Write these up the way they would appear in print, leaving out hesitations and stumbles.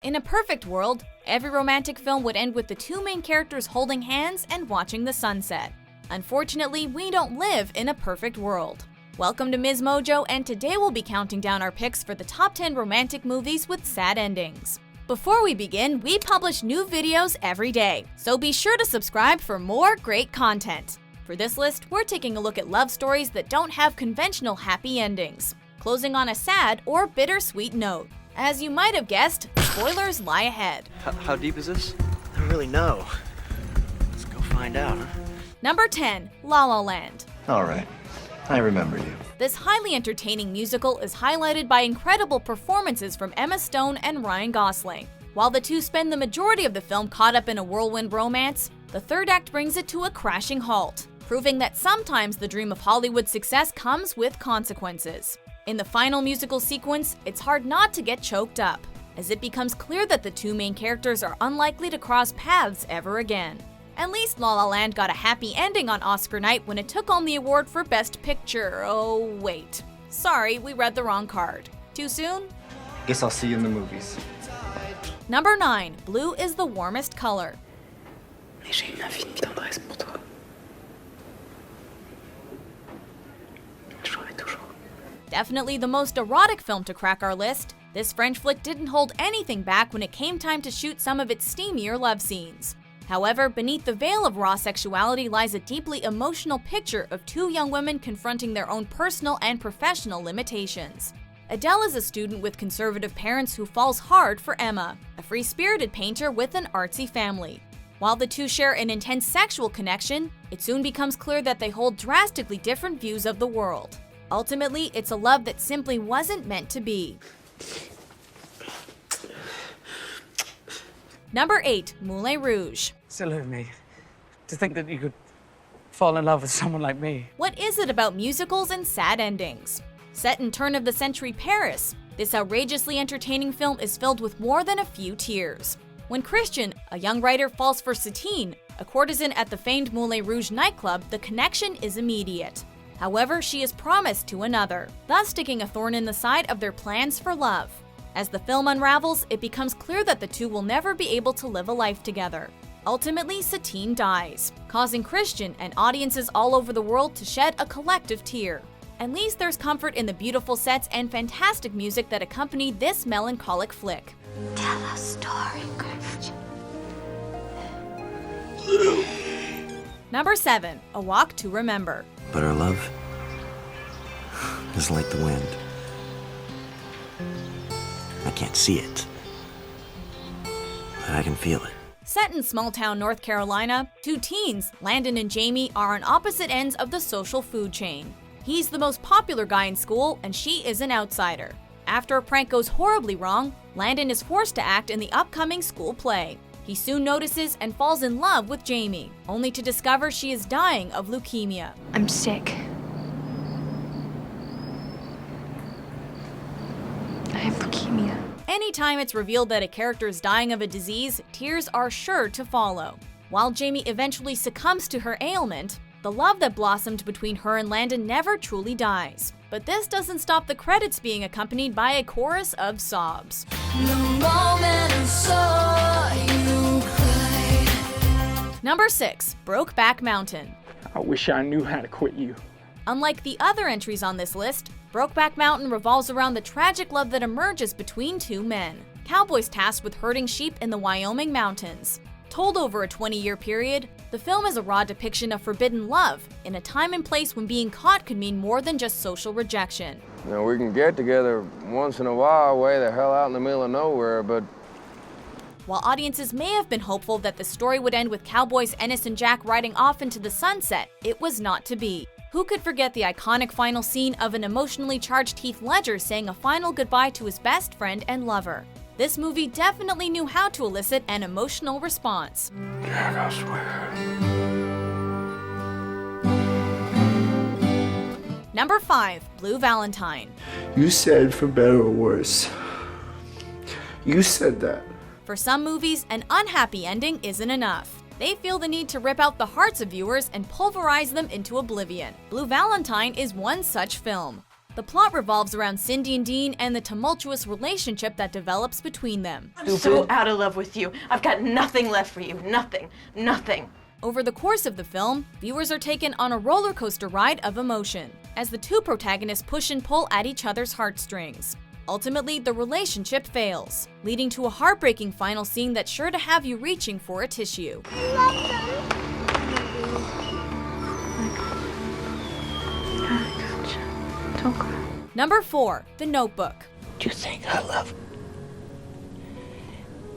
In a perfect world, every romantic film would end with the two main characters holding hands and watching the sunset. Unfortunately, we don't live in a perfect world. Welcome to MsMojo, and today we'll be counting down our picks for the top 10 romantic movies with sad endings. Before we begin, we publish new videos every day, so be sure to subscribe for more great content. For this list, we're taking a look at love stories that don't have conventional happy endings, closing on a sad or bittersweet note. As you might have guessed, spoilers lie ahead. How deep is this? I don't really know. Let's go find out, huh? Number 10, La La Land. All right, I remember you. This highly entertaining musical is highlighted by incredible performances from Emma Stone and Ryan Gosling. While the two spend the majority of the film caught up in a whirlwind romance, the third act brings it to a crashing halt, proving that sometimes the dream of Hollywood success comes with consequences. In the final musical sequence, it's hard not to get choked up, as it becomes clear that the two main characters are unlikely to cross paths ever again. At least La La Land got a happy ending on Oscar night when it took home the award for Best Picture. Oh, wait. Sorry, we read the wrong card. Too soon? Guess I'll see you in the movies. Number 9, Blue is the Warmest Colour. Mais j'ai une infinie tendresse pour toi. Toujours et toujours. Definitely the most erotic film to crack our list, this French flick didn't hold anything back when it came time to shoot some of its steamier love scenes. However, beneath the veil of raw sexuality lies a deeply emotional picture of two young women confronting their own personal and professional limitations. Adele is a student with conservative parents who falls hard for Emma, a free-spirited painter with an artsy family. While the two share an intense sexual connection, it soon becomes clear that they hold drastically different views of the world. Ultimately, it's a love that simply wasn't meant to be. Number 8, Moulin Rouge. Salute me. To think that you could fall in love with someone like me. What is it about musicals and sad endings? Set in turn-of-the-century Paris, this outrageously entertaining film is filled with more than a few tears. When Christian, a young writer, falls for Satine, a courtesan at the famed Moulin Rouge nightclub, the connection is immediate. However, she is promised to another, thus sticking a thorn in the side of their plans for love. As the film unravels, it becomes clear that the two will never be able to live a life together. Ultimately, Satine dies, causing Christian and audiences all over the world to shed a collective tear. At least there's comfort in the beautiful sets and fantastic music that accompany this melancholic flick. Tell a story, Christian. Number 7, A Walk to Remember. But our love is like the wind. I can't see it, but I can feel it. Set in small-town North Carolina, two teens, Landon and Jamie, are on opposite ends of the social food chain. He's the most popular guy in school, and she is an outsider. After a prank goes horribly wrong, Landon is forced to act in the upcoming school play. He soon notices and falls in love with Jamie, only to discover she is dying of leukemia. I'm sick. I have leukemia. Anytime it's revealed that a character is dying of a disease, tears are sure to follow. While Jamie eventually succumbs to her ailment, the love that blossomed between her and Landon never truly dies. But this doesn't stop the credits being accompanied by a chorus of sobs. Number 6, Brokeback Mountain. I wish I knew how to quit you. Unlike the other entries on this list, Brokeback Mountain revolves around the tragic love that emerges between two men, cowboys tasked with herding sheep in the Wyoming mountains. Told over a 20-year period, the film is a raw depiction of forbidden love in a time and place when being caught could mean more than just social rejection. Now, we can get together once in a while way the hell out in the middle of nowhere, but While audiences may have been hopeful that the story would end with cowboys Ennis and Jack riding off into the sunset, it was not to be. Who could forget the iconic final scene of an emotionally charged Heath Ledger saying a final goodbye to his best friend and lover? This movie definitely knew how to elicit an emotional response. Jack, I swear. Number 5, Blue Valentine. You said for better or worse. You said that. For some movies, an unhappy ending isn't enough. They feel the need to rip out the hearts of viewers and pulverize them into oblivion. Blue Valentine is one such film. The plot revolves around Cindy and Dean and the tumultuous relationship that develops between them. I'm so out of love with you. I've got nothing left for you. Nothing. Nothing. Over the course of the film, viewers are taken on a roller coaster ride of emotion, as the two protagonists push and pull at each other's heartstrings. Ultimately, the relationship fails, leading to a heartbreaking final scene that's sure to have you reaching for a tissue. Don't cry. Number 4, The Notebook. Do you think our love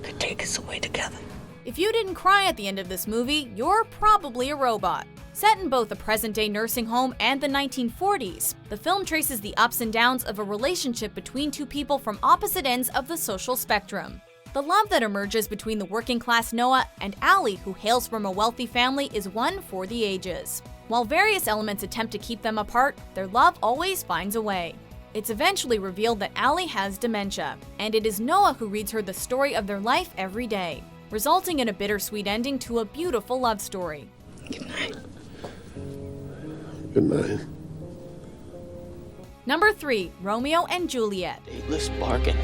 could take us away together? If you didn't cry at the end of this movie, you're probably a robot. Set in both a present-day nursing home and the 1940s, the film traces the ups and downs of a relationship between two people from opposite ends of the social spectrum. The love that emerges between the working-class Noah and Allie, who hails from a wealthy family, is one for the ages. While various elements attempt to keep them apart, their love always finds a way. It's eventually revealed that Allie has dementia, and it is Noah who reads her the story of their life every day, resulting in a bittersweet ending to a beautiful love story. Good night. Good night. Number 3, Romeo and Juliet. Dateless bargain.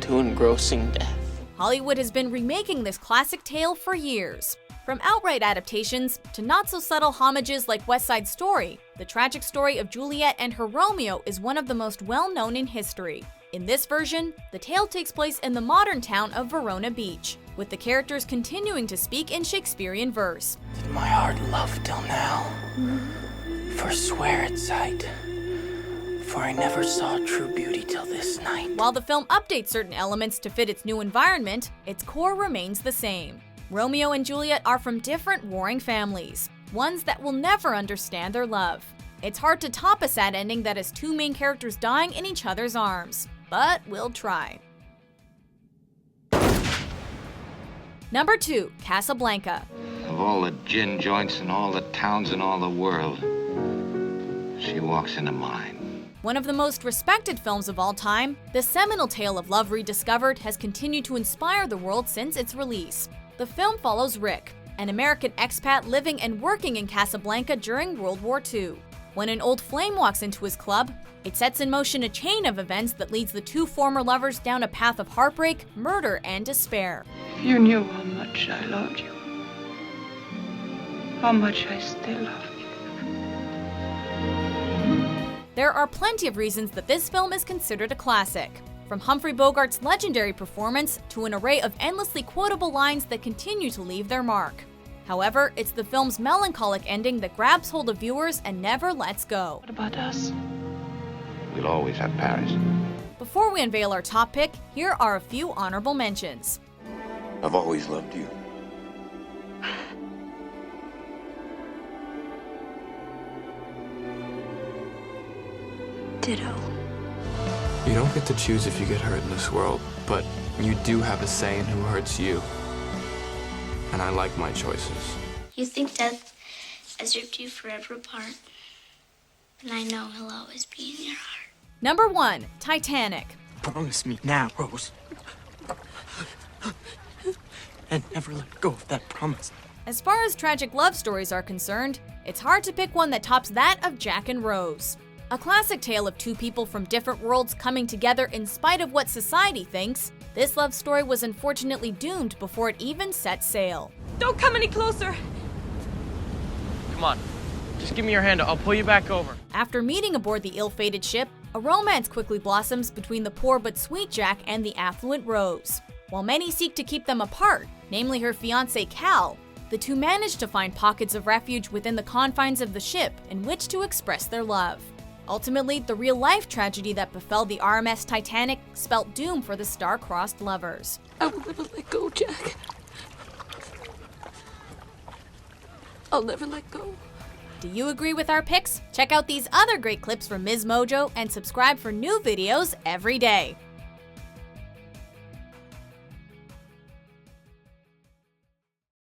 To engrossing death. Hollywood has been remaking this classic tale for years. From outright adaptations to not-so-subtle homages like West Side Story, the tragic story of Juliet and her Romeo is one of the most well-known in history. In this version, the tale takes place in the modern town of Verona Beach, with the characters continuing to speak in Shakespearean verse. Did my heart love till now? Forswear its sight. For I never saw true beauty till this night. While the film updates certain elements to fit its new environment, its core remains the same. Romeo and Juliet are from different warring families, ones that will never understand their love. It's hard to top a sad ending that has two main characters dying in each other's arms, but we'll try. Number 2, Casablanca. Of all the gin joints in all the towns in all the world, she walks into mine. One of the most respected films of all time, the seminal tale of love rediscovered has continued to inspire the world since its release. The film follows Rick, an American expat living and working in Casablanca during World War II. When an old flame walks into his club, it sets in motion a chain of events that leads the two former lovers down a path of heartbreak, murder, and despair. You knew how much I loved you. How much I still love you. There are plenty of reasons that this film is considered a classic. From Humphrey Bogart's legendary performance to an array of endlessly quotable lines that continue to leave their mark. However, it's the film's melancholic ending that grabs hold of viewers and never lets go. What about us? We'll always have Paris. Before we unveil our top pick, here are a few honorable mentions. I've always loved you. Ditto. You don't get to choose if you get hurt in this world, but you do have a say in who hurts you. And I like my choices. You think death has ripped you forever apart, and I know he'll always be in your heart. Number 1, Titanic. Promise me now, Rose. And never let go of that promise. As far as tragic love stories are concerned, it's hard to pick one that tops that of Jack and Rose. A classic tale of two people from different worlds coming together in spite of what society thinks, this love story was unfortunately doomed before it even set sail. Don't come any closer. Come on, just give me your hand, I'll pull you back over. After meeting aboard the ill-fated ship, a romance quickly blossoms between the poor but sweet Jack and the affluent Rose. While many seek to keep them apart, namely her fiancé Cal, the two manage to find pockets of refuge within the confines of the ship in which to express their love. Ultimately, the real-life tragedy that befell the RMS Titanic spelt doom for the star-crossed lovers. I will never let go, Jack. I'll never let go. Do you agree with our picks? Check out these other great clips from MsMojo and subscribe for new videos every day.